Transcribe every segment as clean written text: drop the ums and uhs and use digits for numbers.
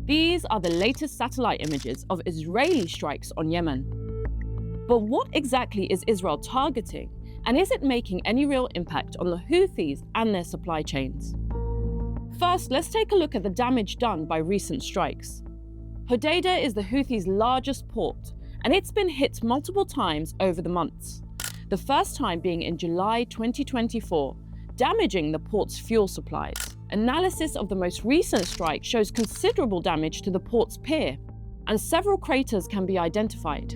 These are the latest satellite images of Israeli strikes on Yemen. But what exactly is Israel targeting, and is it making any real impact on the Houthis and their supply chains? First, let's take a look at the damage done by recent strikes. Hodeidah is the Houthis' largest port, and it's been hit multiple times over the months. The first time being in July 2024, damaging the port's fuel supplies. Analysis of the most recent strike shows considerable damage to the port's pier, and several craters can be identified.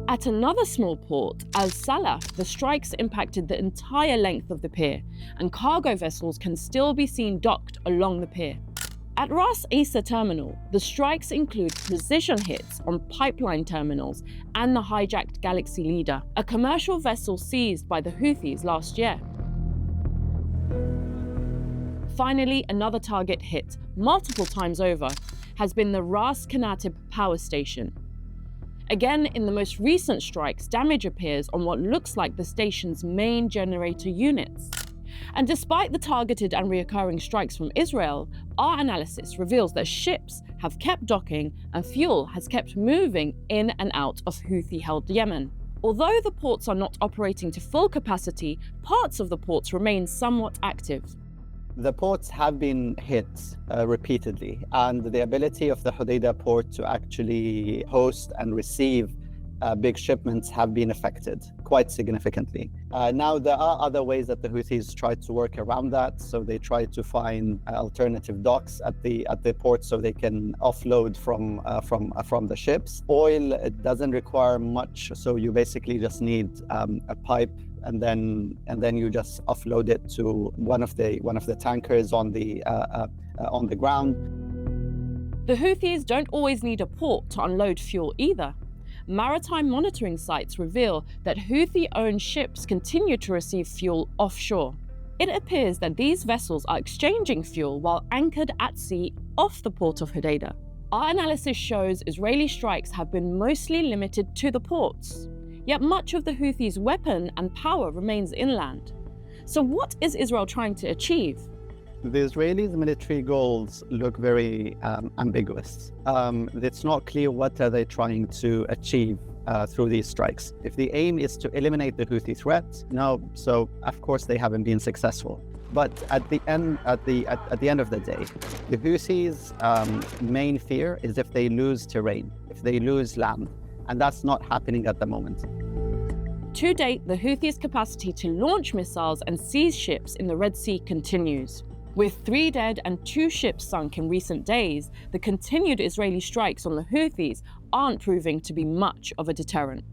At another small port, Al Salaf, the strikes impacted the entire length of the pier, and cargo vessels can still be seen docked along the pier. At Ras Isa terminal, the strikes include precision hits on pipeline terminals and the hijacked Galaxy Leader, a commercial vessel seized by the Houthis last year. Finally, another target hit, multiple times over, has been the Ras Kanatib power station. Again, in the most recent strikes, damage appears on what looks like the station's main generator units. And despite the targeted and recurring strikes from Israel, our analysis reveals that ships have kept docking and fuel has kept moving in and out of Houthi-held Yemen. Although the ports are not operating to full capacity, parts of the ports remain somewhat active. The ports have been hit repeatedly, and the ability of the Hodeidah port to actually host and receive big shipments have been affected quite significantly. Now, there are other ways that the Houthis try to work around that. So they try to find alternative docks at the port so they can offload from the ships. Oil, it doesn't require much, so you basically just need a pipe, and then you just offload it to one of the tankers on the ground. The Houthis don't always need a port to unload fuel either. Maritime monitoring sites reveal that Houthi-owned ships continue to receive fuel offshore. It appears that these vessels are exchanging fuel while anchored at sea off the port of Hodeidah. Our analysis shows Israeli strikes have been mostly limited to the ports, yet much of the Houthis' weapon and power remains inland. So what is Israel trying to achieve? The Israelis' military goals look very ambiguous. It's not clear what are they trying to achieve through these strikes. If the aim is to eliminate the Houthi threat, no, so of course they haven't been successful. But at the end of the day, the Houthis' main fear is if they lose terrain, if they lose land, and that's not happening at the moment. To date, the Houthis' capacity to launch missiles and seize ships in the Red Sea continues. With 3 dead and 2 ships sunk in recent days, the continued Israeli strikes on the Houthis aren't proving to be much of a deterrent.